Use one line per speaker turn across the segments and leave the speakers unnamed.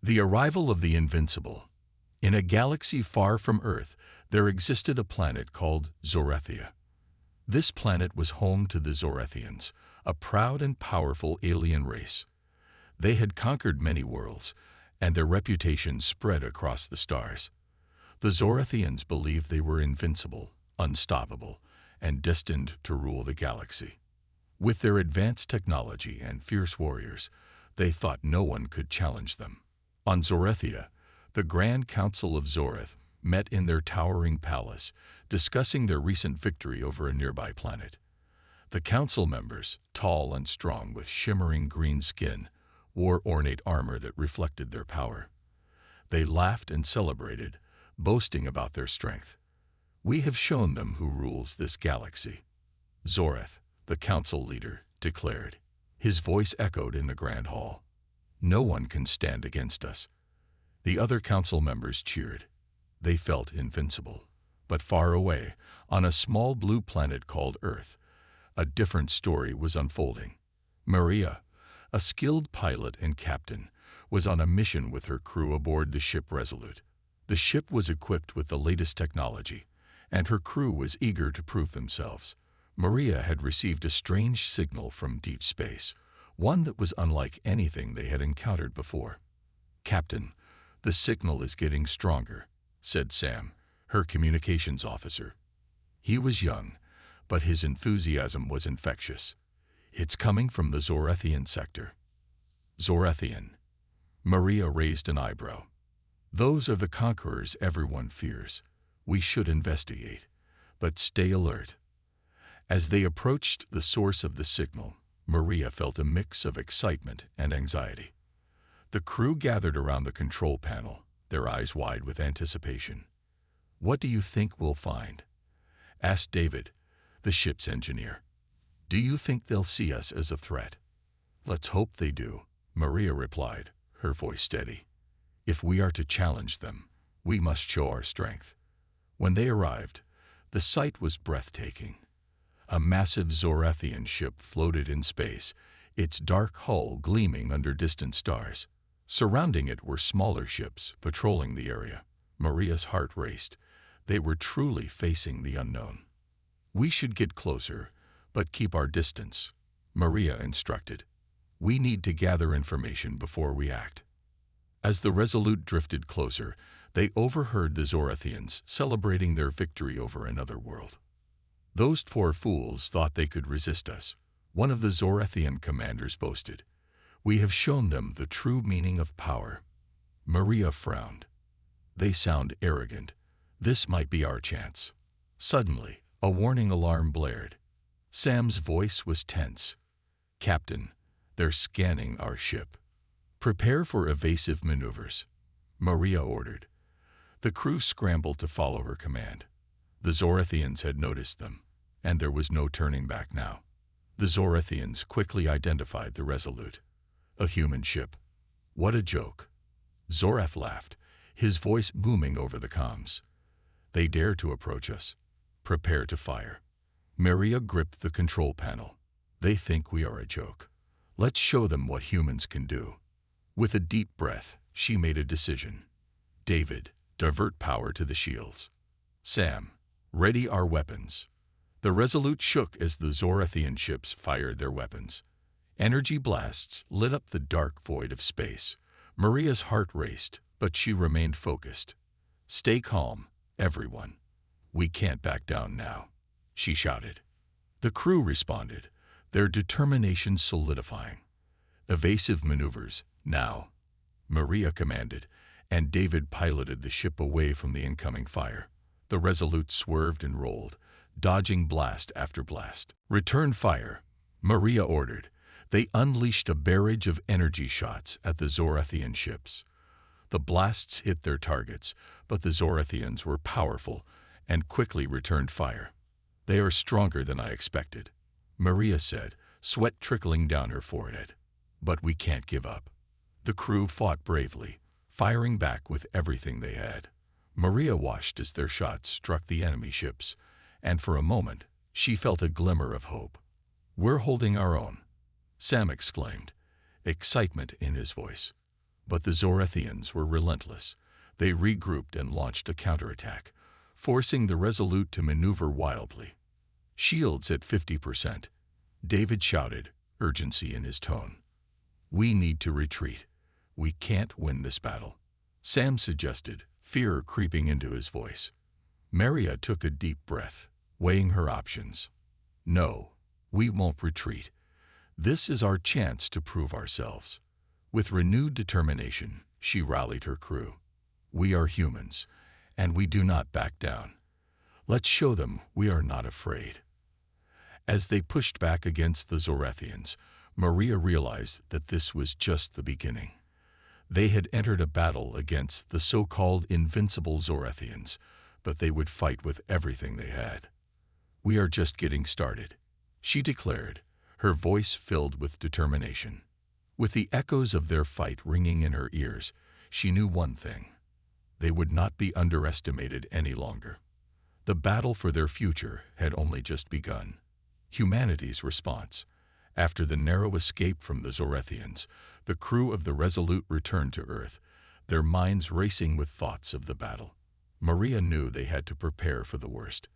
The arrival of the invincible. In a galaxy far from Earth, there existed a planet called Zorethia. This planet was home to the Zorethians, a proud and powerful alien race. They had conquered many worlds, and their reputation spread across the stars. The Zorethians believed they were invincible, unstoppable, and destined to rule the galaxy. With their advanced technology and fierce warriors, they thought no one could challenge them. On Zorethia, the Grand Council of Zoreth met in their towering palace, discussing their recent victory over a nearby planet. The council members, tall and strong with shimmering green skin, wore ornate armor that reflected their power. They laughed and celebrated, boasting about their strength. "We have shown them who rules this galaxy," Zoreth, the council leader, declared. His voice echoed in the grand hall. "No one can stand against us." The other council members cheered. They felt invincible. But far away, on a small blue planet called Earth, a different story was unfolding. Maria, a skilled pilot and captain, was on a mission with her crew aboard the ship Resolute. The ship was equipped with the latest technology, and her crew was eager to prove themselves. Maria had received a strange signal from deep space, one that was unlike anything they had encountered before. "Captain, the signal is getting stronger," said Sam, her communications officer. He was young, but his enthusiasm was infectious. "It's coming from the Zorethian sector." "Zorethian?" Maria raised an eyebrow. "Those are the conquerors everyone fears. We should investigate, but stay alert." As they approached the source of the signal, Maria felt a mix of excitement and anxiety. The crew gathered around the control panel, their eyes wide with anticipation. "What do you think we'll find?" asked David, the ship's engineer. "Do you think they'll see us as a threat?" "Let's hope they do," Maria replied, her voice steady. "If we are to challenge them, we must show our strength." When they arrived, the sight was breathtaking. A massive Zorethian ship floated in space, its dark hull gleaming under distant stars. Surrounding it were smaller ships patrolling the area. Maria's heart raced. They were truly facing the unknown. "We should get closer, but keep our distance," Maria instructed. "We need to gather information before we act." As the Resolute drifted closer, they overheard the Zorethians celebrating their victory over another world. "Those poor fools thought they could resist us," one of the Zorethian commanders boasted. "We have shown them the true meaning of power." Maria frowned. "They sound arrogant. This might be our chance." Suddenly, a warning alarm blared. Sam's voice was tense. "Captain, they're scanning our ship. Prepare for evasive maneuvers," Maria ordered. The crew scrambled to follow her command. The Zorethians had noticed them, and there was no turning back now. The Zorethians quickly identified the Resolute. "A human ship. What a joke." Zoreth laughed, his voice booming over the comms. "They dare to approach us. Prepare to fire." Maria gripped the control panel. "They think we are a joke. Let's show them what humans can do." With a deep breath, she made a decision. "David, divert power to the shields. Sam, ready our weapons." The Resolute shook as the Zorethian ships fired their weapons. Energy blasts lit up the dark void of space. Maria's heart raced, but she remained focused. "Stay calm, everyone. We can't back down now," she shouted. The crew responded, their determination solidifying. "Evasive maneuvers, now," Maria commanded, and David piloted the ship away from the incoming fire. The Resolute swerved and rolled, dodging blast after blast. "Return fire," Maria ordered. They unleashed a barrage of energy shots at the Zorethian ships. The blasts hit their targets, but the Zorethians were powerful and quickly returned fire. "They are stronger than I expected," Maria said, sweat trickling down her forehead. "But we can't give up." The crew fought bravely, firing back with everything they had. Maria watched as their shots struck the enemy ships, and for a moment, she felt a glimmer of hope. "We're holding our own," Sam exclaimed, excitement in his voice. But the Zorethians were relentless. They regrouped and launched a counterattack, forcing the Resolute to maneuver wildly. "Shields at 50%. David shouted, urgency in his tone. "We need to retreat. We can't win this battle," Sam suggested, fear creeping into his voice. Maria took a deep breath, weighing her options. "No, we won't retreat. This is our chance to prove ourselves." With renewed determination, she rallied her crew. "We are humans, and we do not back down. Let's show them we are not afraid." As they pushed back against the Zorethians, Maria realized that this was just the beginning. They had entered a battle against the so-called invincible Zorethians, but they would fight with everything they had. "We are just getting started," she declared, her voice filled with determination. With the echoes of their fight ringing in her ears, she knew one thing: they would not be underestimated any longer. The battle for their future had only just begun. Humanity's response. After the narrow escape from the Zorethians, the crew of the Resolute returned to Earth, their minds racing with thoughts of the battle. Maria knew they had to prepare for the worst.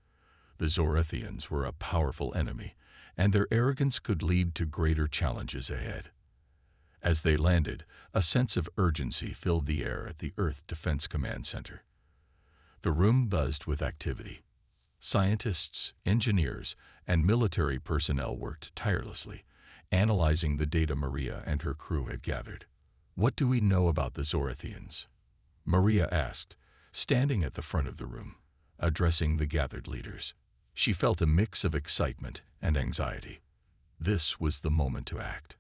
The Zorethians were a powerful enemy, and their arrogance could lead to greater challenges ahead. As they landed, a sense of urgency filled the air at the Earth Defense Command Center. The room buzzed with activity. Scientists, engineers, and military personnel worked tirelessly, analyzing the data Maria and her crew had gathered. "What do we know about the Zorethians?" Maria asked, standing at the front of the room, addressing the gathered leaders. She felt a mix of excitement and anxiety. This was the moment to act.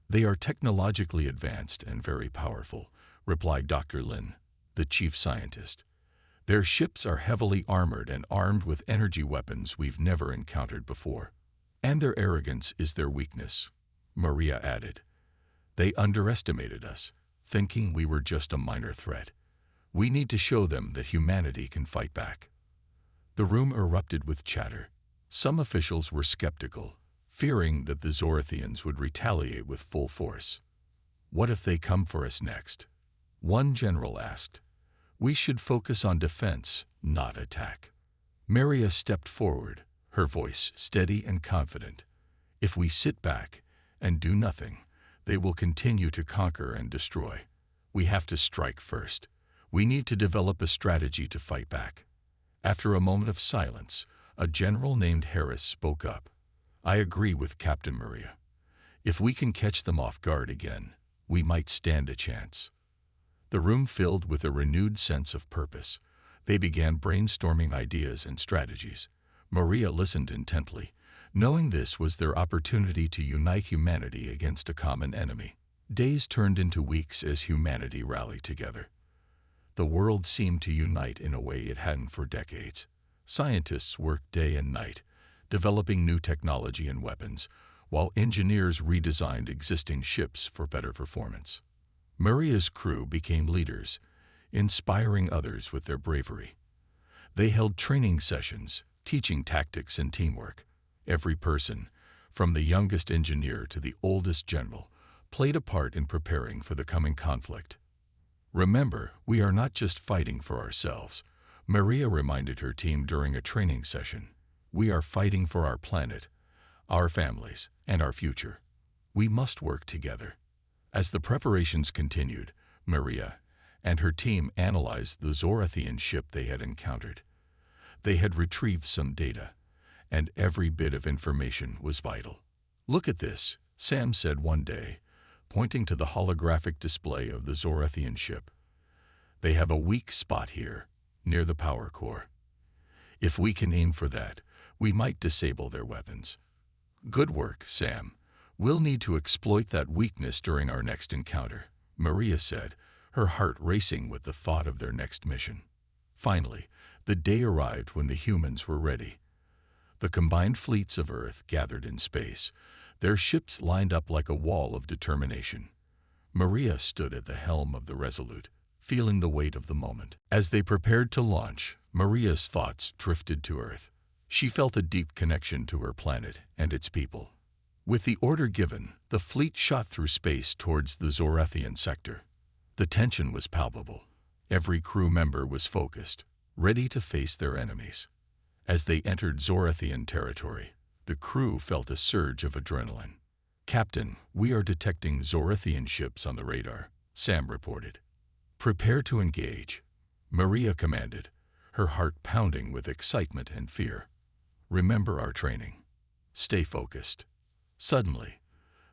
"They are technologically advanced and very powerful," replied Dr. Lin, the chief scientist. "Their ships are heavily armored and armed with energy weapons we've never encountered before. And their arrogance is their weakness," Maria added. "They underestimated us, thinking we were just a minor threat. We need to show them that humanity can fight back." The room erupted with chatter. Some officials were skeptical, fearing that the Zorethians would retaliate with full force. "What if they come for us next?" one general asked. "We should focus on defense, not attack." Maria stepped forward, her voice steady and confident. "If we sit back and do nothing, they will continue to conquer and destroy. We have to strike first. We need to develop a strategy to fight back." After a moment of silence, a general named Harris spoke up. "I agree with Captain Maria. If we can catch them off guard again, we might stand a chance." The room filled with a renewed sense of purpose. They began brainstorming ideas and strategies. Maria listened intently, knowing this was their opportunity to unite humanity against a common enemy. Days turned into weeks as humanity rallied together. The world seemed to unite in a way it hadn't for decades. Scientists worked day and night, developing new technology and weapons, while engineers redesigned existing ships for better performance. Maria's crew became leaders, inspiring others with their bravery. They held training sessions, teaching tactics and teamwork. Every person, from the youngest engineer to the oldest general, played a part in preparing for the coming conflict. "Remember, we are not just fighting for ourselves," Maria reminded her team during a training session. "We are fighting for our planet, our families, and our future. We must work together." As the preparations continued, Maria and her team analyzed the Zorethian ship they had encountered. They had retrieved some data, and every bit of information was vital. "Look at this," Sam said one day, pointing to the holographic display of the Zorethian ship. "They have a weak spot here, near the power core. If we can aim for that, we might disable their weapons." "Good work, Sam. We'll need to exploit that weakness during our next encounter," Maria said, her heart racing with the thought of their next mission. Finally, the day arrived when the humans were ready. The combined fleets of Earth gathered in space, their ships lined up like a wall of determination. Maria stood at the helm of the Resolute, feeling the weight of the moment. As they prepared to launch, Maria's thoughts drifted to Earth. She felt a deep connection to her planet and its people. With the order given, the fleet shot through space towards the Zorethian sector. The tension was palpable. Every crew member was focused, ready to face their enemies. As they entered Zorathian territory, the crew felt a surge of adrenaline. "Captain, we are detecting Zorathian ships on the radar," Sam reported. "Prepare to engage," Maria commanded, her heart pounding with excitement and fear. "Remember our training. Stay focused." Suddenly,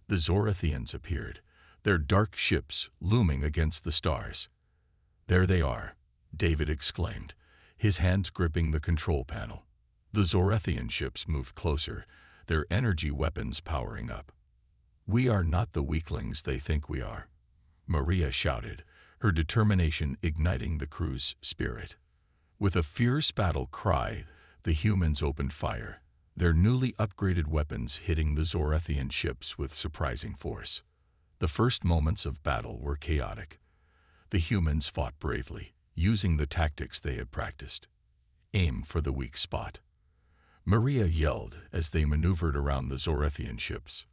the Zorathians appeared, their dark ships looming against the stars. "There they are," David exclaimed, his hands gripping the control panel. The Zorathian ships moved closer, their energy weapons powering up. "We are not the weaklings they think we are," Maria shouted, her determination igniting the crew's spirit. With a fierce battle cry, the humans opened fire, their newly upgraded weapons hitting the Zorathian ships with surprising force. The first moments of battle were chaotic. The humans fought bravely, using the tactics they had practiced. "Aim for the weak spot," Maria yelled as they maneuvered around the Zorathian ships.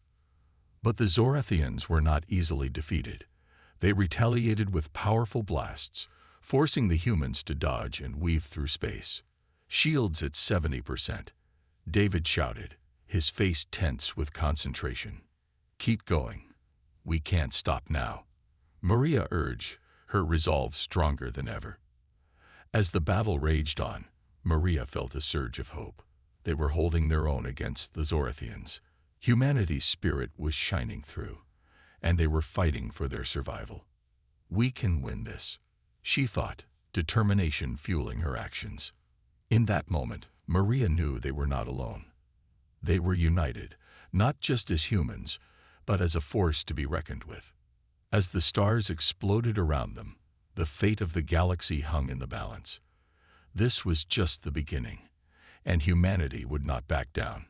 But the Zorathians were not easily defeated. They retaliated with powerful blasts, forcing the humans to dodge and weave through space. "Shields at 70%, David shouted, his face tense with concentration. "Keep going. We can't stop now," Maria urged, her resolve stronger than ever. As the battle raged on, Maria felt a surge of hope. They were holding their own against the Zorathians. Humanity's spirit was shining through, and they were fighting for their survival. "We can win this," she thought, determination fueling her actions. In that moment, Maria knew they were not alone. They were united, not just as humans, but as a force to be reckoned with. As the stars exploded around them, the fate of the galaxy hung in the balance. This was just the beginning, and humanity would not back down.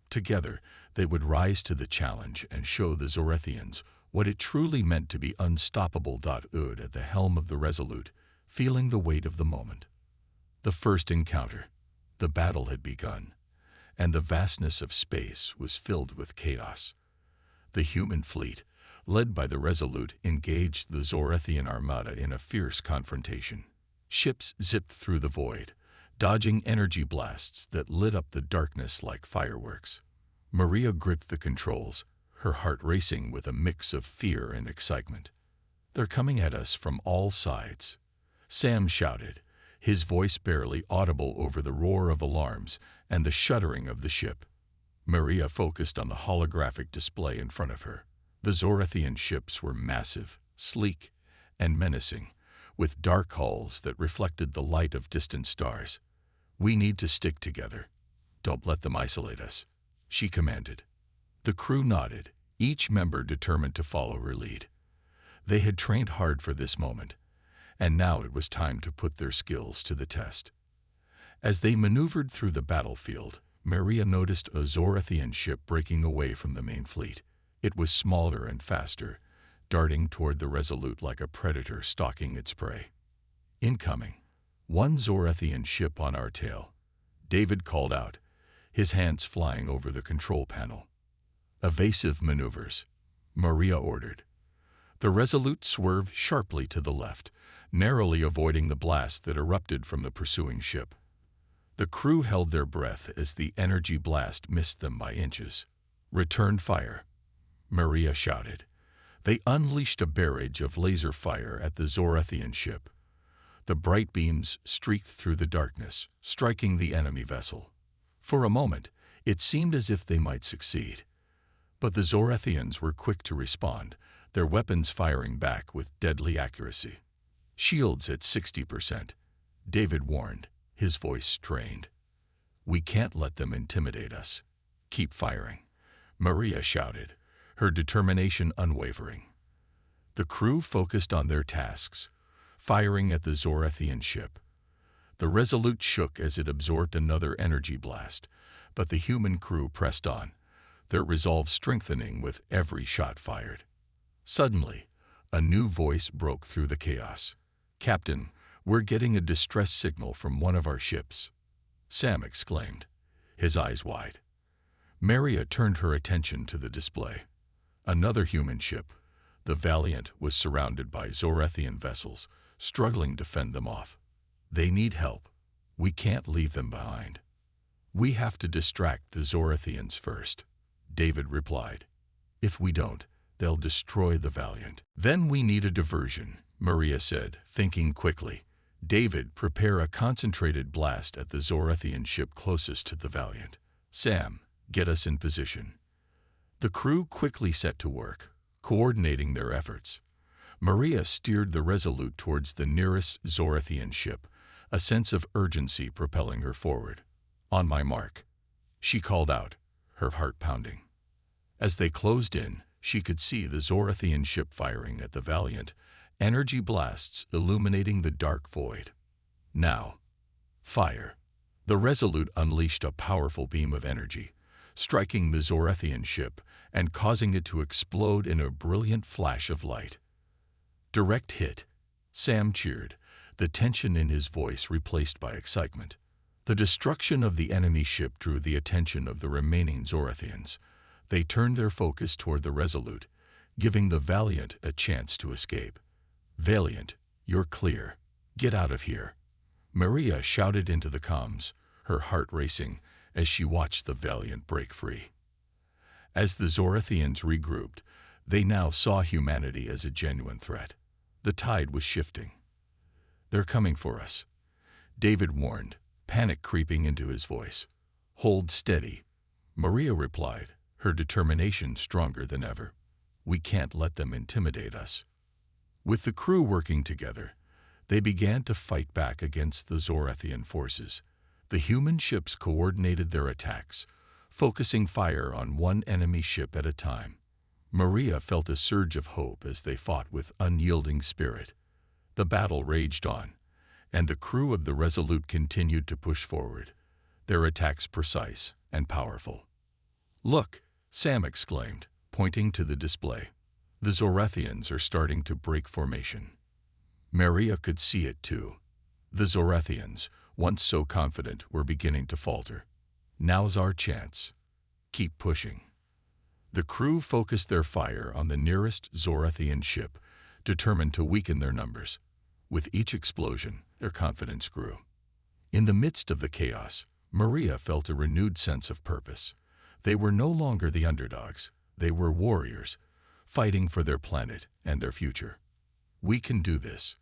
Together, they would rise to the challenge and show the Zorathians what it truly meant to be unstoppable. Ud at the helm of the Resolute, feeling the weight of the moment. The first encounter, the battle had begun, and the vastness of space was filled with chaos. The human fleet, led by the Resolute, engaged the Zorathian armada in a fierce confrontation. Ships zipped through the void, dodging energy blasts that lit up the darkness like fireworks. Maria gripped the controls, her heart racing with a mix of fear and excitement. "They're coming at us from all sides," Sam shouted, his voice barely audible over the roar of alarms and the shuddering of the ship. Maria focused on the holographic display in front of her. The Zorathian ships were massive, sleek, and menacing, with dark hulls that reflected the light of distant stars. "We need to stick together. Don't let them isolate us," she commanded. The crew nodded, each member determined to follow her lead. They had trained hard for this moment, and now it was time to put their skills to the test. As they maneuvered through the battlefield, Maria noticed a Zorathian ship breaking away from the main fleet. It was smaller and faster, darting toward the Resolute like a predator stalking its prey. "Incoming. One Zorathian ship on our tail," David called out, his hands flying over the control panel. "Evasive maneuvers," Maria ordered. The Resolute swerved sharply to the left, narrowly avoiding the blast that erupted from the pursuing ship. The crew held their breath as the energy blast missed them by inches. "Return fire," Maria shouted. They unleashed a barrage of laser fire at the Zorathian ship. The bright beams streaked through the darkness, striking the enemy vessel. For a moment, it seemed as if they might succeed. But the Zorathians were quick to respond, their weapons firing back with deadly accuracy. "Shields at 60%, David warned, his voice strained. "We can't let them intimidate us. Keep firing," Maria shouted, her determination unwavering. The crew focused on their tasks, firing at the Zorathian ship. The Resolute shook as it absorbed another energy blast, but the human crew pressed on, their resolve strengthening with every shot fired. Suddenly, a new voice broke through the chaos. "Captain, we're getting a distress signal from one of our ships," Sam exclaimed, his eyes wide. Maria turned her attention to the display. Another human ship, The Valiant was surrounded by Zorethian vessels, struggling to fend them off. They need help. We can't leave them behind. We have to distract the Zorethians first, David replied. If we don't, they'll destroy the Valiant. Then we need a diversion, Maria said, thinking quickly. David, prepare a concentrated blast at the Zorethian ship closest to the Valiant. Sam, get us in position. The crew quickly set to work, coordinating their efforts. Maria steered the Resolute towards the nearest Zorethian ship, a sense of urgency propelling her forward. On my mark, she called out, her heart pounding. As they closed in, she could see the Zorethian ship firing at the Valiant, energy blasts illuminating the dark void. Now, fire. The Resolute unleashed a powerful beam of energy, striking the Zorethian ship and causing it to explode in a brilliant flash of light. Direct hit, Sam cheered, the tension in his voice replaced by excitement. The destruction of the enemy ship drew the attention of the remaining Zorethians. They turned their focus toward the Resolute, giving the Valiant a chance to escape. Valiant, you're clear. Get out of here. Maria shouted into the comms, her heart racing as she watched the Valiant break free. As the Zorethians regrouped, they now saw humanity as a genuine threat. The tide was shifting. They're coming for us, David warned, panic creeping into his voice. Hold steady, Maria replied, her determination stronger than ever. We can't let them intimidate us. With the crew working together, they began to fight back against the Zorethian forces. The human ships coordinated their attacks, focusing fire on one enemy ship at a time. Maria felt a surge of hope as they fought with unyielding spirit. The battle raged on, and the crew of the Resolute continued to push forward, their attacks precise and powerful. Look, Sam exclaimed, pointing to the display. The Zorethians are starting to break formation. Maria could see it too. The Zorethians, once so confident, were beginning to falter. Now's our chance. Keep pushing. The crew focused their fire on the nearest Zorethian ship, determined to weaken their numbers. With each explosion, their confidence grew. In the midst of the chaos, Maria felt a renewed sense of purpose. They were no longer the underdogs. They were warriors, fighting for their planet and their future. We can do this.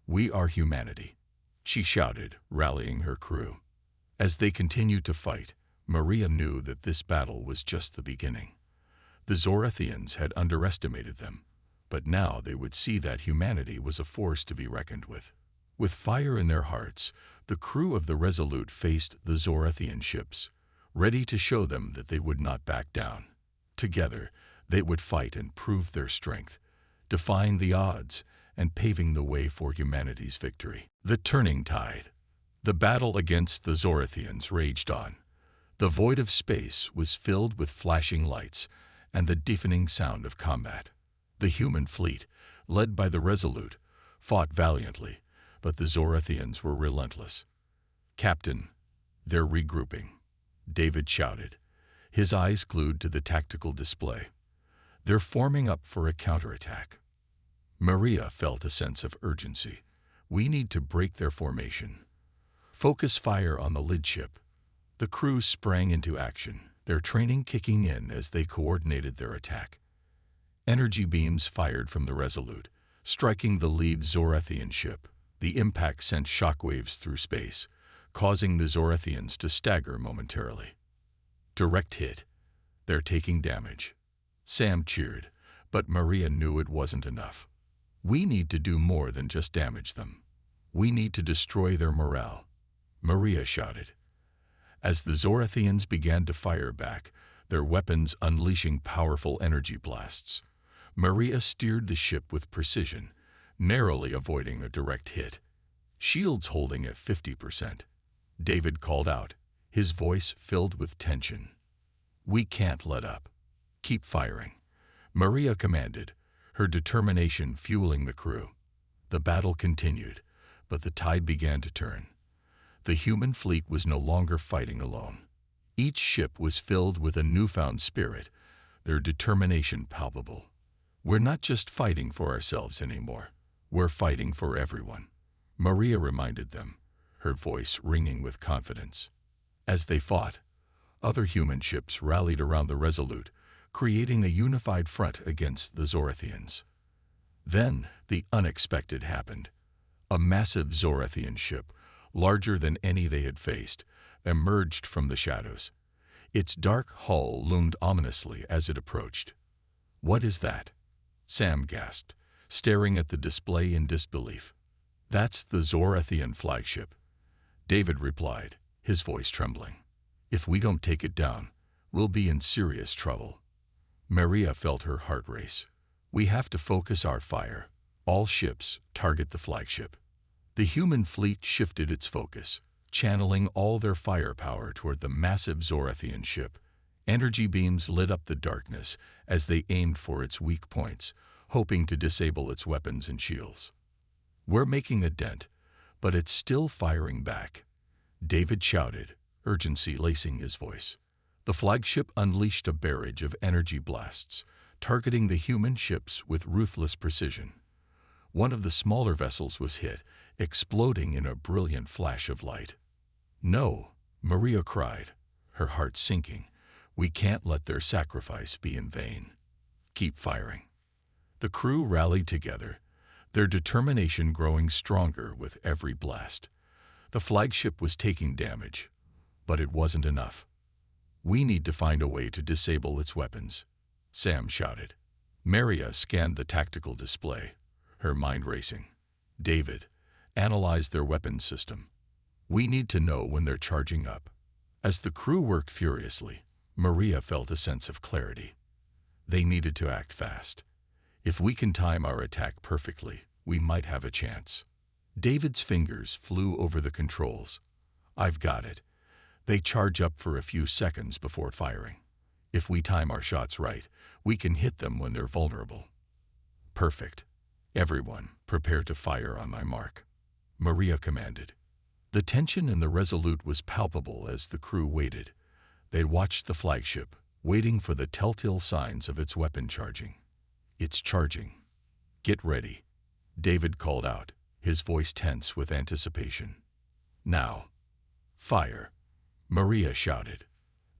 We are humanity, she shouted, rallying her crew. As they continued to fight, Maria knew that this battle was just the beginning. The Zorethians had underestimated them, but now they would see that humanity was a force to be reckoned with. With fire in their hearts, the crew of the Resolute faced the Zorethian ships, ready to show them that they would not back down. Together, they would fight and prove their strength, defying the odds and paving the way for humanity's victory. The turning tide. The battle against the Zorethians raged on. The void of space was filled with flashing lights and the deafening sound of combat. The human fleet, led by the Resolute, fought valiantly, but the Zorethians were relentless. Captain, they're regrouping, David shouted, his eyes glued to the tactical display. They're forming up for a counterattack. Maria felt a sense of urgency. We need to break their formation. Focus fire on the lid ship. The crew sprang into action, their training kicking in as they coordinated their attack. Energy beams fired from the Resolute, striking the lead Zorethian ship. The impact sent shockwaves through space, causing the Zorethians to stagger momentarily. Direct hit. They're taking damage. Sam cheered, but Maria knew it wasn't enough. We need to do more than just damage them. We need to destroy their morale, Maria shouted. As the Zorethians began to fire back, their weapons unleashing powerful energy blasts, Maria steered the ship with precision, narrowly avoiding a direct hit. Shields holding at 50%. David called out, his voice filled with tension. We can't let up. Keep firing, Maria commanded, her determination fueling the crew. The battle continued, but the tide began to turn. The human fleet was no longer fighting alone. Each ship was filled with a newfound spirit, their determination palpable. We're not just fighting for ourselves anymore. We're fighting for everyone. Maria reminded them, her voice ringing with confidence. As they fought, other human ships rallied around the Resolute, creating a unified front against the Zorathians. Then the unexpected happened. A massive Zorathian ship, larger than any they had faced, emerged from the shadows. Its dark hull loomed ominously as it approached. "What is that?" Sam gasped, staring at the display in disbelief. "That's the Zorathian flagship," David replied, his voice trembling. "If we don't take it down, we'll be in serious trouble." Maria felt her heart race. "We have to focus our fire. All ships target the flagship." The human fleet shifted its focus, channeling all their firepower toward the massive Zorathian ship. Energy beams lit up the darkness as they aimed for its weak points, hoping to disable its weapons and shields. "We're making a dent, but it's still firing back," David shouted, urgency lacing his voice. The flagship unleashed a barrage of energy blasts, targeting the human ships with ruthless precision. One of the smaller vessels was hit, exploding in a brilliant flash of light. "No," Maria cried, her heart sinking. "We can't let their sacrifice be in vain. Keep firing." The crew rallied together, their determination growing stronger with every blast. The flagship was taking damage, but it wasn't enough. "We need to find a way to disable its weapons," Sam shouted. Maria scanned the tactical display, her mind racing. "David, analyze their weapons system. We need to know when they're charging up." As the crew worked furiously, Maria felt a sense of clarity. They needed to act fast. If we can time our attack perfectly, we might have a chance. David's fingers flew over the controls. "I've got it. They charge up for a few seconds before firing. If we time our shots right, we can hit them when they're vulnerable." "Perfect. Everyone, prepare to fire on my mark," Maria commanded. The tension in the Resolute was palpable as the crew waited. They watched the flagship, waiting for the telltale signs of its weapon charging. "It's charging. Get ready," David called out, his voice tense with anticipation. "Now, fire," Maria shouted.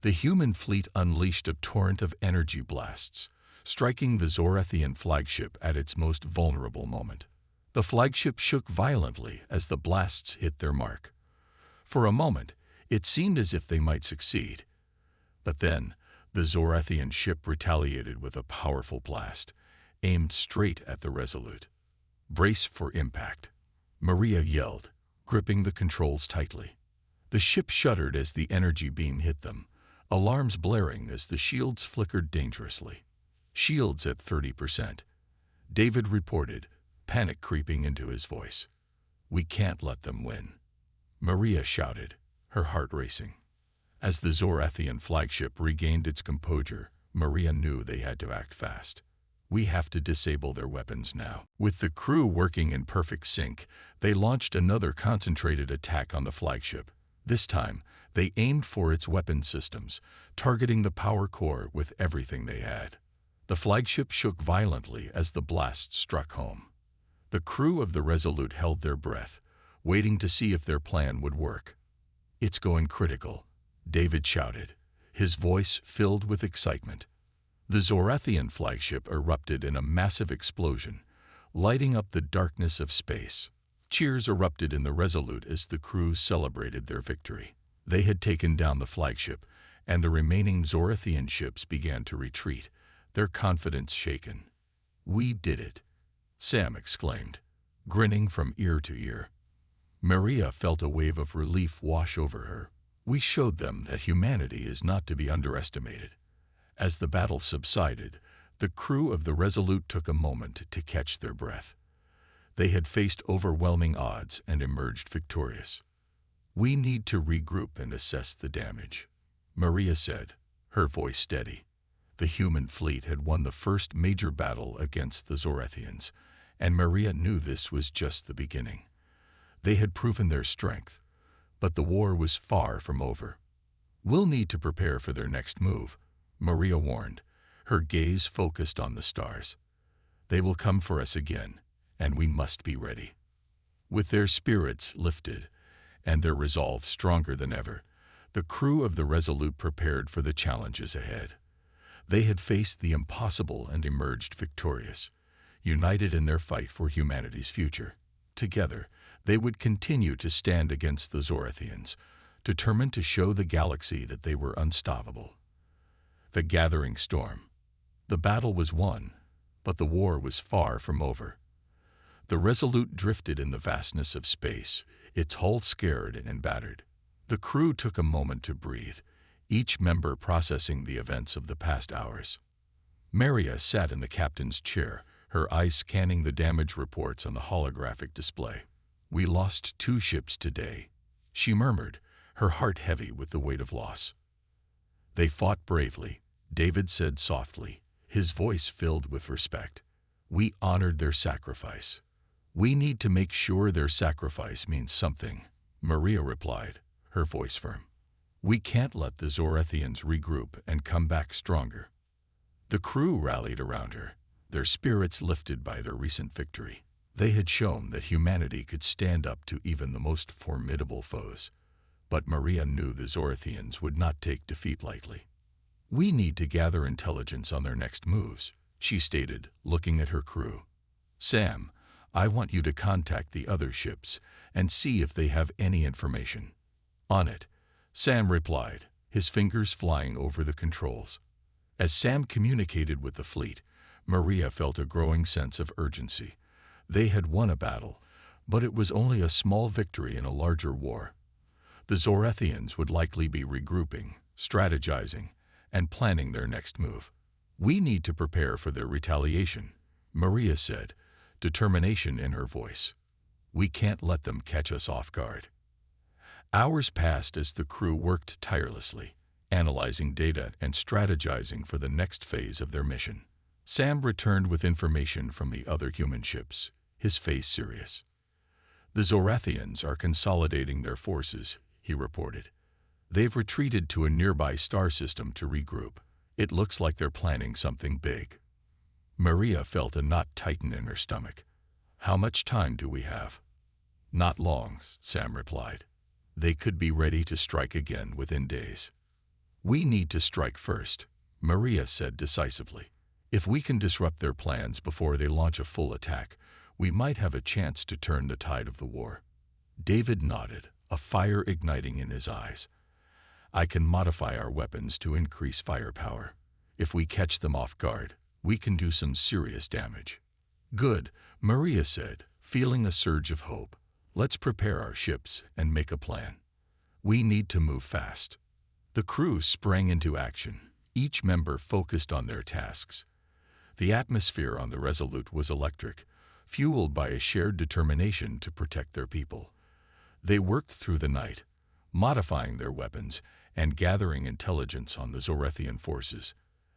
The human fleet unleashed a torrent of energy blasts, striking the Zorathian flagship at its most vulnerable moment. The flagship shook violently as the blasts hit their mark. For a moment, it seemed as if they might succeed. But then, the Zorathian ship retaliated with a powerful blast, aimed straight at the Resolute. "Brace for impact," Maria yelled, gripping the controls tightly. The ship shuddered as the energy beam hit them, alarms blaring as the shields flickered dangerously. "Shields at 30%, David reported, panic creeping into his voice. "We can't let them win," Maria shouted, her heart racing. As the Zorathian flagship regained its composure, Maria knew they had to act fast. "We have to disable their weapons now." With the crew working in perfect sync, they launched another concentrated attack on the flagship. This time, they aimed for its weapon systems, targeting the power core with everything they had. The flagship shook violently as the blast struck home. The crew of the Resolute held their breath, waiting to see if their plan would work. "It's going critical," David shouted, his voice filled with excitement. The Zorathian flagship erupted in a massive explosion, lighting up the darkness of space. Cheers erupted in the Resolute as the crew celebrated their victory. They had taken down the flagship, and the remaining Zorathian ships began to retreat, their confidence shaken. "We did it," Sam exclaimed, grinning from ear to ear. Maria felt a wave of relief wash over her. "We showed them that humanity is not to be underestimated." As the battle subsided, the crew of the Resolute took a moment to catch their breath. They had faced overwhelming odds and emerged victorious. "We need to regroup and assess the damage," Maria said, her voice steady. The human fleet had won the first major battle against the Zorathians, and Maria knew this was just the beginning. They had proven their strength, but the war was far from over. "We'll need to prepare for their next move," Maria warned, her gaze focused on the stars. They will come for us again, and we must be ready. With their spirits lifted and their resolve stronger than ever, the crew of the Resolute prepared for the challenges ahead. They had faced the impossible and emerged victorious, united in their fight for humanity's future. Together, they would continue to stand against the Zorathians, determined to show the galaxy that they were unstoppable. The gathering storm. The battle was won, but the war was far from over. The Resolute drifted in the vastness of space, its hull scared and battered. The crew took a moment to breathe, each member processing the events of the past hours. Maria sat in the captain's chair, her eyes scanning the damage reports on the holographic display. "We lost 2 ships today," she murmured, her heart heavy with the weight of loss. "They fought bravely," David said softly, his voice filled with respect. "We honored their sacrifice. We need to make sure their sacrifice means something," Maria replied, her voice firm. "We can't let the Zorathians regroup and come back stronger." The crew rallied around her, their spirits lifted by their recent victory. They had shown that humanity could stand up to even the most formidable foes. But Maria knew the Zorathians would not take defeat lightly. "We need to gather intelligence on their next moves," she stated, looking at her crew. "Sam, I want you to contact the other ships and see if they have any information." "On it," Sam replied, his fingers flying over the controls. As Sam communicated with the fleet, Maria felt a growing sense of urgency. They had won a battle, but it was only a small victory in a larger war. The Zorathians would likely be regrouping, strategizing, and planning their next move. "We need to prepare for their retaliation," Maria said, determination in her voice. "We can't let them catch us off guard." Hours passed as the crew worked tirelessly, analyzing data and strategizing for the next phase of their mission. Sam returned with information from the other human ships, his face serious. "The Zorathians are consolidating their forces," he reported. "They've retreated to a nearby star system to regroup. It looks like they're planning something big." Maria felt a knot tighten in her stomach. "How much time do we have?" "Not long," Sam replied. "They could be ready to strike again within days." "We need to strike first," Maria said decisively. "If we can disrupt their plans before they launch a full attack, we might have a chance to turn the tide of the war." David nodded, a fire igniting in his eyes. "I can modify our weapons to increase firepower. If we catch them off guard, we can do some serious damage." "Good," Maria said, feeling a surge of hope. "Let's prepare our ships and make a plan. We need to move fast." The crew sprang into action, each member focused on their tasks. The atmosphere on the Resolute was electric, fueled by a shared determination to protect their people. They worked through the night, modifying their weapons and gathering intelligence on the Zorathian forces.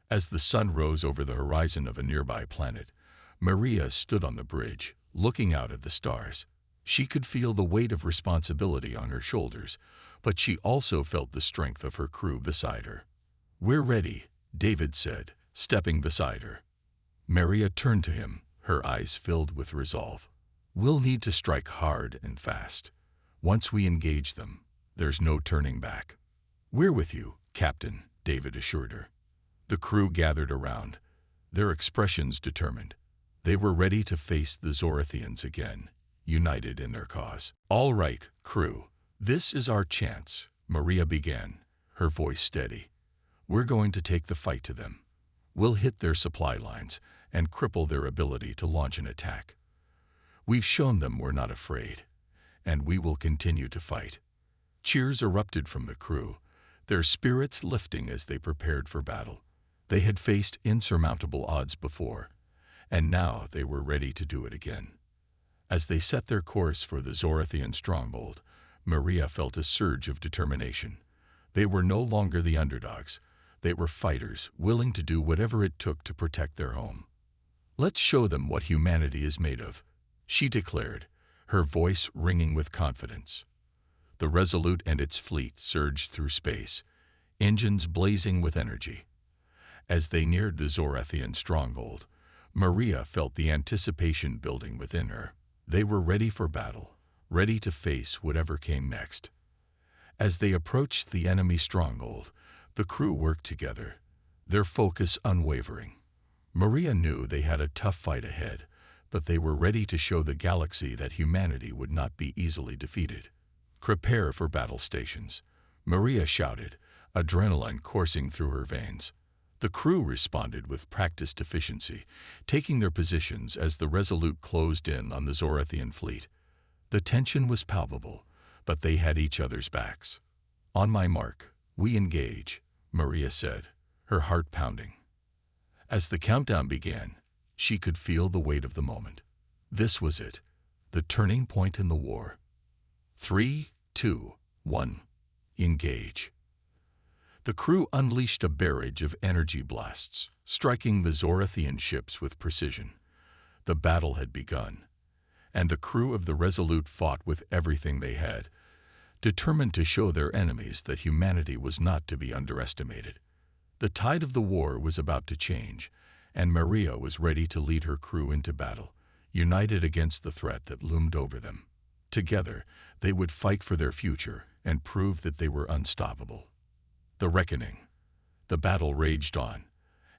As the sun rose over the horizon of a nearby planet, Maria stood on the bridge, looking out at the stars. She could feel the weight of responsibility on her shoulders, but she also felt the strength of her crew beside her. "We're ready," David said, stepping beside her. Maria turned to him, her eyes filled with resolve. "We'll need to strike hard and fast. Once we engage them, there's no turning back." "We're with you, Captain," David assured her. The crew gathered around, their expressions determined. They were ready to face the Zorathians again, united in their cause. "All right, crew. This is our chance," Maria began, her voice steady. "We're going to take the fight to them. We'll hit their supply lines and cripple their ability to launch an attack. We've shown them we're not afraid, and we will continue to fight." Cheers erupted from the crew, their spirits lifting as they prepared for battle. They had faced insurmountable odds before, and now they were ready to do it again. As they set their course for the Zorathian stronghold, Maria felt a surge of determination. They were no longer the underdogs. They were fighters, willing to do whatever it took to protect their home. "Let's show them what humanity is made of," she declared, her voice ringing with confidence. The Resolute and its fleet surged through space, engines blazing with energy. As they neared the Zorathian stronghold, Maria felt the anticipation building within her. They were ready for battle, ready to face whatever came next. As they approached the enemy stronghold, the crew worked together, their focus unwavering. Maria knew they had a tough fight ahead, but they were ready to show the galaxy that humanity would not be easily defeated. "Prepare for battle stations," Maria shouted, adrenaline coursing through her veins. The crew responded with practiced efficiency, taking their positions as the Resolute closed in on the Zorathian fleet. The tension was palpable, but they had each other's backs. "On my mark, we engage," Maria said, her heart pounding. As the countdown began, she could feel the weight of the moment. This was it, the turning point in the war. 3, 2, 1, engage. The crew unleashed a barrage of energy blasts, striking the Zorathian ships with precision. The battle had begun, and the crew of the Resolute fought with everything they had, determined to show their enemies that humanity was not to be underestimated. The tide of the war was about to change, and Maria was ready to lead her crew into battle, united against the threat that loomed over them. Together, they would fight for their future and prove that they were unstoppable. The reckoning. The battle raged on,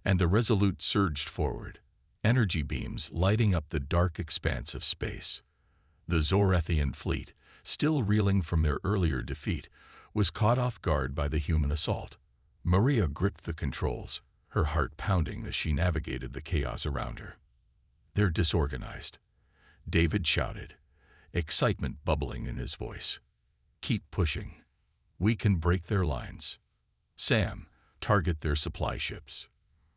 and the Resolute surged forward, energy beams lighting up the dark expanse of space. The Zorathian fleet, still reeling from their earlier defeat, was caught off guard by the human assault. Maria gripped the controls, her heart pounding as she navigated the chaos around her. "They're disorganized," David shouted, excitement bubbling in his voice. "Keep pushing. We can break their lines." "Sam, target their supply ships,"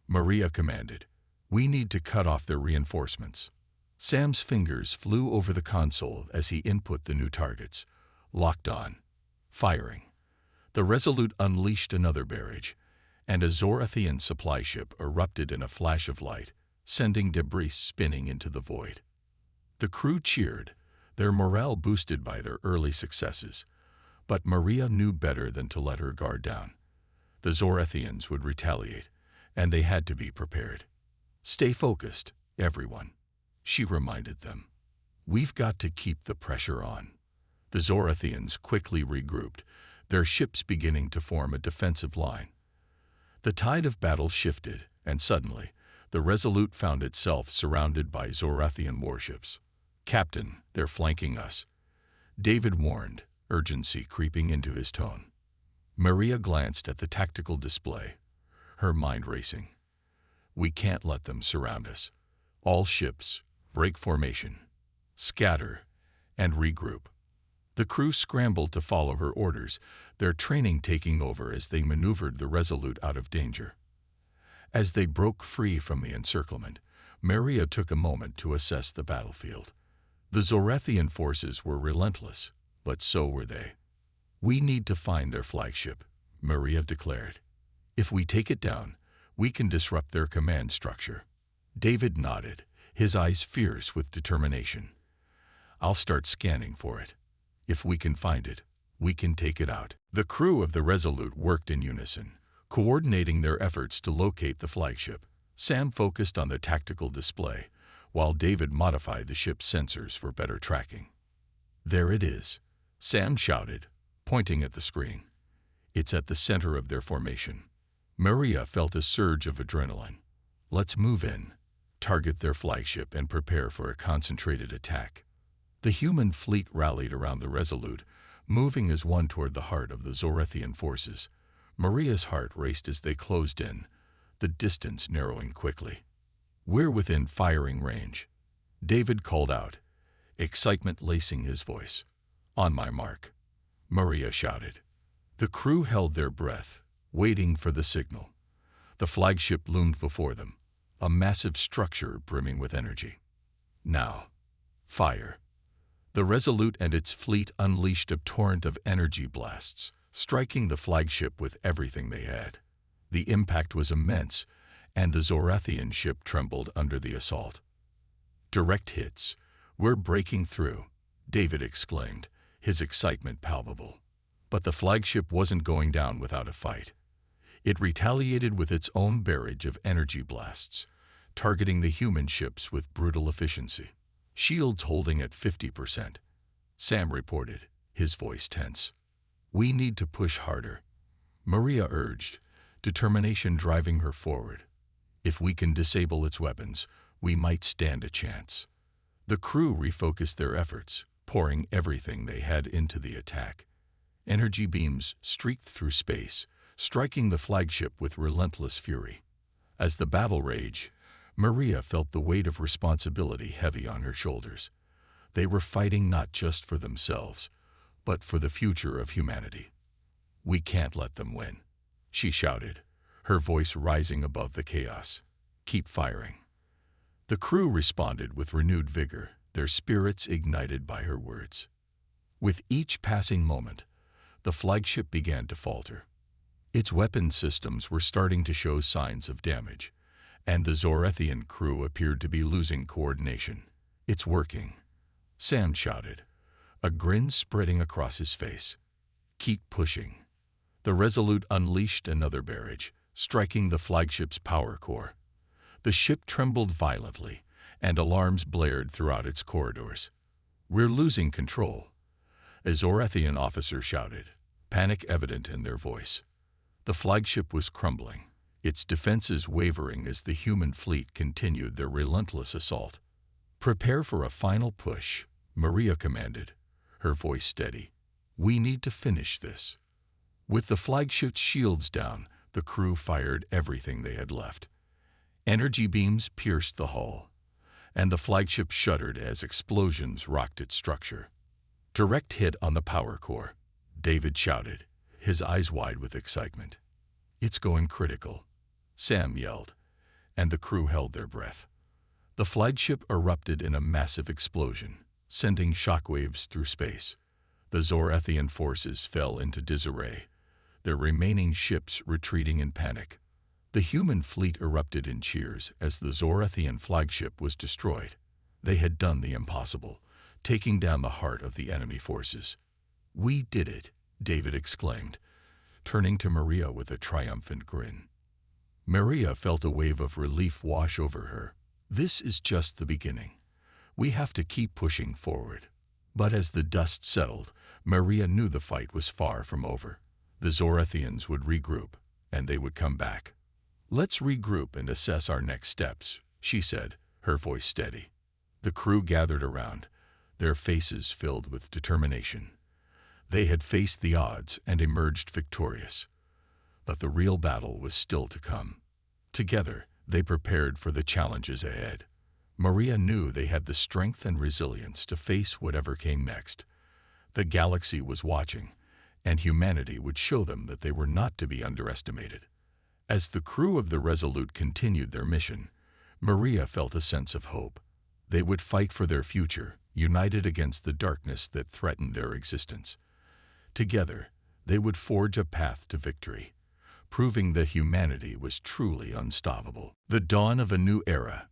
Maria commanded. "We need to cut off their reinforcements." Sam's fingers flew over the console as he input the new targets. Locked on. Firing. The Resolute unleashed another barrage, and a Zorathian supply ship erupted in a flash of light, sending debris spinning into the void. The crew cheered, their morale boosted by their early successes, but Maria knew better than to let her guard down. The Zorathians would retaliate, and they had to be prepared. "Stay focused, everyone," she reminded them. "We've got to keep the pressure on." The Zorathians quickly regrouped, their ships beginning to form a defensive line. The tide of battle shifted, and suddenly, the Resolute found itself surrounded by Zorathian warships. "Captain, they're flanking us," David warned, urgency creeping into his tone. Maria glanced at the tactical display, her mind racing. "We can't let them surround us. All ships, break formation, scatter, and regroup." The crew scrambled to follow her orders, their training taking over as they maneuvered the Resolute out of danger. As they broke free from the encirclement, Maria took a moment to assess the battlefield. The Zorathian forces were relentless, but so were they. "We need to find their flagship," Maria declared. "If we take it down, we can disrupt their command structure." David nodded, his eyes fierce with determination. "I'll start scanning for it. If we can find it, we can take it out." The crew of the Resolute worked in unison, coordinating their efforts to locate the flagship. Sam focused on the tactical display, while David modified the ship's sensors for better tracking. "There it is," Sam shouted, pointing at the screen. "It's at the center of their formation." Maria felt a surge of adrenaline. "Let's move in, target their flagship, and prepare for a concentrated attack." The human fleet rallied around the Resolute, moving as one toward the heart of the Zorathian forces. Maria's heart raced as they closed in, the distance narrowing quickly. "We're within firing range," David called out, excitement lacing his voice. "On my mark," Maria shouted. The crew held their breath, waiting for the signal. The flagship loomed before them, a massive structure brimming with energy. "Now, fire." The Resolute and its fleet unleashed a torrent of energy blasts, striking the flagship with everything they had. The impact was immense, and the Zorathian ship trembled under the assault. "Direct hits. We're breaking through," David exclaimed, his excitement palpable. But the flagship wasn't going down without a fight. It retaliated with its own barrage of energy blasts, targeting the human ships with brutal efficiency. Shields holding at 50%. Sam reported, his voice tense. We need to push harder, Maria urged, determination driving her forward. If we can disable its weapons, we might stand a chance. The crew refocused their efforts, pouring everything they had into the attack. Energy beams streaked through space, striking the flagship with relentless fury. As the battle raged, Maria felt the weight of responsibility heavy on her shoulders. They were fighting not just for themselves, but for the future of humanity. We can't let them win, she shouted, her voice rising above the chaos. Keep firing. The crew responded with renewed vigor, their spirits ignited by her words. With each passing moment, the flagship began to falter. Its weapon systems were starting to show signs of damage, and the Zorethian crew appeared to be losing coordination. It's working, Sam shouted, a grin spreading across his face. Keep pushing. The Resolute unleashed another barrage, striking the flagship's power core. The ship trembled violently, and alarms blared throughout its corridors. We're losing control, a Zorethian officer shouted, panic evident in their voice. The flagship was crumbling, its defenses wavering as the human fleet continued their relentless assault. Prepare for a final push, Maria commanded, her voice steady. We need to finish this. With the flagship's shields down, the crew fired everything they had left. Energy beams pierced the hull, and the flagship shuddered as explosions rocked its structure. Direct hit on the power core, David shouted, his eyes wide with excitement. It's going critical, Sam yelled, and the crew held their breath. The flagship erupted in a massive explosion, sending shockwaves through space. The Zorethian forces fell into disarray, their remaining ships retreating in panic. The human fleet erupted in cheers as the Zorethian flagship was destroyed. They had done the impossible, taking down the heart of the enemy forces. We did it, David exclaimed, turning to Maria with a triumphant grin. Maria felt a wave of relief wash over her. This is just the beginning. We have to keep pushing forward. But as the dust settled, Maria knew the fight was far from over. The Zorethians would regroup, and they would come back. Let's regroup and assess our next steps, she said, her voice steady. The crew gathered around, their faces filled with determination. They had faced the odds and emerged victorious. But the real battle was still to come. Together, they prepared for the challenges ahead. Maria knew they had the strength and resilience to face whatever came next. The galaxy was watching, and humanity would show them that they were not to be underestimated. As the crew of the Resolute continued their mission, Maria felt a sense of hope. They would fight for their future, united against the darkness that threatened their existence. Together, they would forge a path to victory, proving that humanity was truly unstoppable. The dawn of a new era.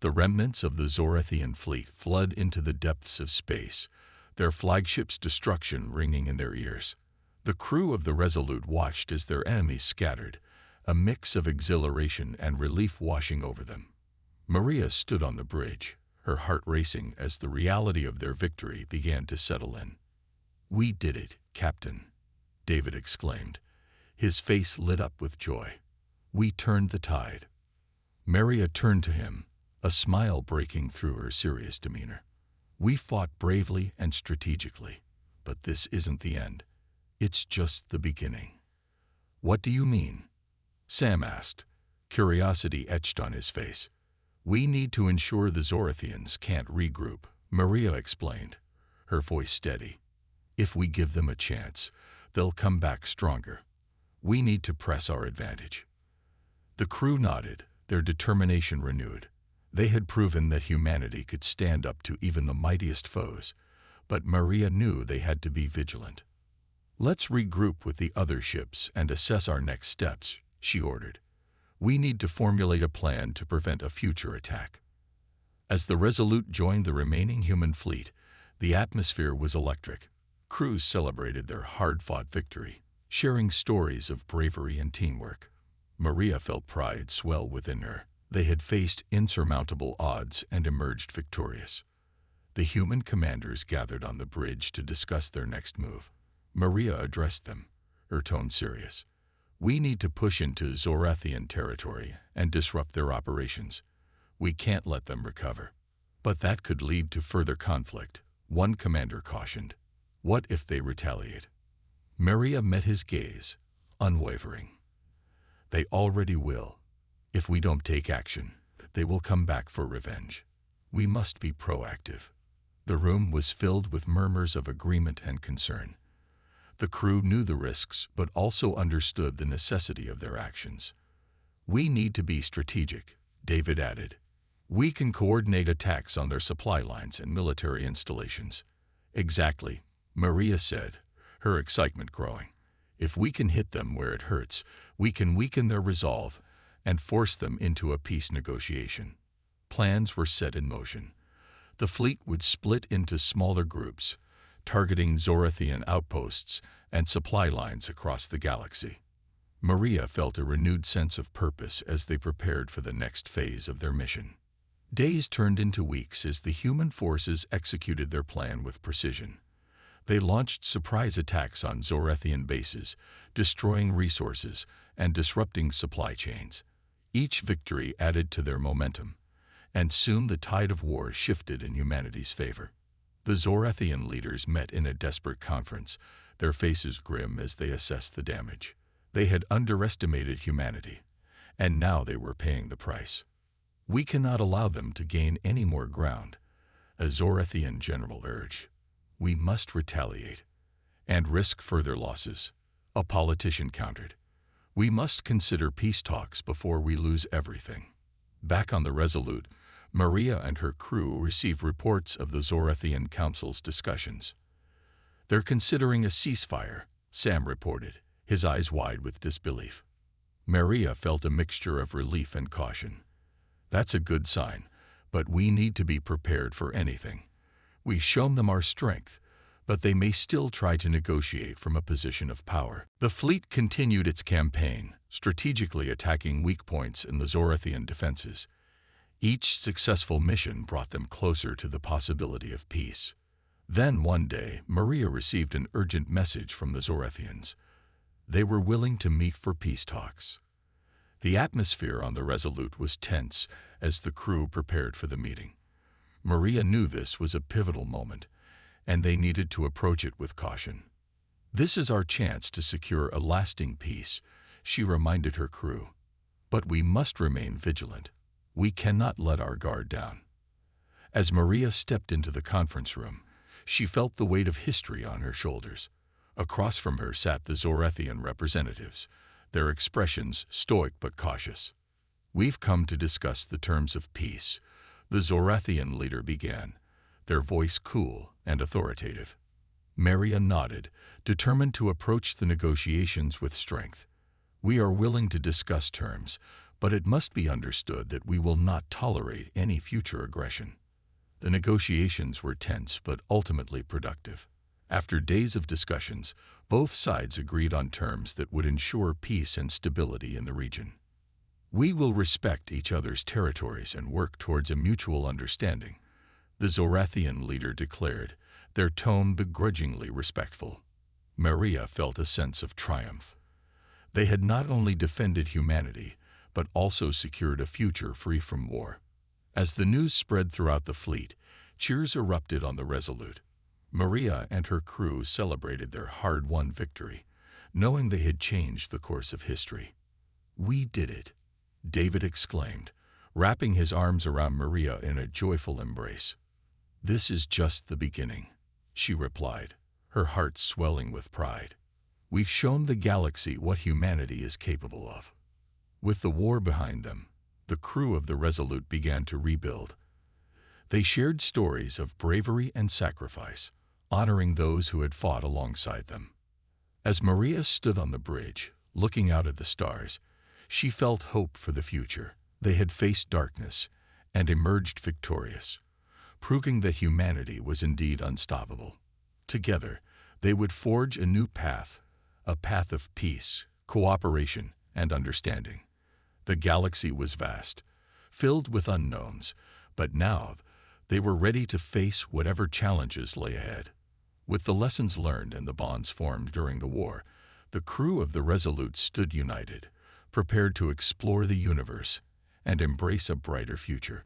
The remnants of the Zorethian fleet flood into the depths of space, their flagship's destruction ringing in their ears. The crew of the Resolute watched as their enemies scattered, a mix of exhilaration and relief washing over them. Maria stood on the bridge, her heart racing as the reality of their victory began to settle in. We did it, Captain, David exclaimed, his face lit up with joy. We turned the tide. Maria turned to him, a smile breaking through her serious demeanor. We fought bravely and strategically, but this isn't the end. It's just the beginning. What do you mean? Sam asked, curiosity etched on his face. We need to ensure the Zorethians can't regroup, Maria explained, her voice steady. If we give them a chance, they'll come back stronger. We need to press our advantage. The crew nodded, their determination renewed. They had proven that humanity could stand up to even the mightiest foes, but Maria knew they had to be vigilant. Let's regroup with the other ships and assess our next steps, she ordered. We need to formulate a plan to prevent a future attack. As the Resolute joined the remaining human fleet, the atmosphere was electric. Crews celebrated their hard-fought victory, sharing stories of bravery and teamwork. Maria felt pride swell within her. They had faced insurmountable odds and emerged victorious. The human commanders gathered on the bridge to discuss their next move. Maria addressed them, her tone serious. "We need to push into Zorathian territory and disrupt their operations. We can't let them recover." "But that could lead to further conflict," one commander cautioned. "What if they retaliate?" Maria met his gaze, unwavering. "They already will. If we don't take action, they will come back for revenge. We must be proactive." The room was filled with murmurs of agreement and concern. The crew knew the risks but also understood the necessity of their actions. "We need to be strategic," David added. "We can coordinate attacks on their supply lines and military installations." "Exactly," Maria said, her excitement growing. "If we can hit them where it hurts, we can weaken their resolve and force them into a peace negotiation." Plans were set in motion. The fleet would split into smaller groups, targeting Zorathian outposts and supply lines across the galaxy. Maria felt a renewed sense of purpose as they prepared for the next phase of their mission. Days turned into weeks as the human forces executed their plan with precision. They launched surprise attacks on Zorathian bases, destroying resources and disrupting supply chains. Each victory added to their momentum, and soon the tide of war shifted in humanity's favor. The Zorathian leaders met in a desperate conference, their faces grim as they assessed the damage. They had underestimated humanity, and now they were paying the price. "We cannot allow them to gain any more ground," a Zorathian general urged. "We must retaliate and risk further losses," a politician countered. "We must consider peace talks before we lose everything." Back on the Resolute, Maria and her crew received reports of the Zorathian Council's discussions. "They're considering a ceasefire," Sam reported, his eyes wide with disbelief. Maria felt a mixture of relief and caution. "That's a good sign, but we need to be prepared for anything. We've shown them our strength, but they may still try to negotiate from a position of power." The fleet continued its campaign, strategically attacking weak points in the Zorathian defenses. Each successful mission brought them closer to the possibility of peace. Then one day, Maria received an urgent message from the Zorathians. They were willing to meet for peace talks. The atmosphere on the Resolute was tense as the crew prepared for the meeting. Maria knew this was a pivotal moment, and they needed to approach it with caution. "This is our chance to secure a lasting peace," she reminded her crew. "But we must remain vigilant. We cannot let our guard down." As Maria stepped into the conference room, she felt the weight of history on her shoulders. Across from her sat the Zorathian representatives, their expressions stoic but cautious. "We've come to discuss the terms of peace," the Zorathian leader began, their voice cool and authoritative. Maria nodded, determined to approach the negotiations with strength. "We are willing to discuss terms, but it must be understood that we will not tolerate any future aggression." The negotiations were tense but ultimately productive. After days of discussions, both sides agreed on terms that would ensure peace and stability in the region. "We will respect each other's territories and work towards a mutual understanding," the Zorathian leader declared, their tone begrudgingly respectful. Maria felt a sense of triumph. They had not only defended humanity, but also secured a future free from war. As the news spread throughout the fleet, cheers erupted on the Resolute. Maria and her crew celebrated their hard-won victory, knowing they had changed the course of history. "We did it," David exclaimed, wrapping his arms around Maria in a joyful embrace. "This is just the beginning," she replied, her heart swelling with pride. "We've shown the galaxy what humanity is capable of." With the war behind them, the crew of the Resolute began to rebuild. They shared stories of bravery and sacrifice, honoring those who had fought alongside them. As Maria stood on the bridge, looking out at the stars, she felt hope for the future. They had faced darkness and emerged victorious, proving that humanity was indeed unstoppable. Together, they would forge a new path, a path of peace, cooperation, and understanding. The galaxy was vast, filled with unknowns, but now they were ready to face whatever challenges lay ahead. With the lessons learned and the bonds formed during the war, the crew of the Resolute stood united, prepared to explore the universe and embrace a brighter future.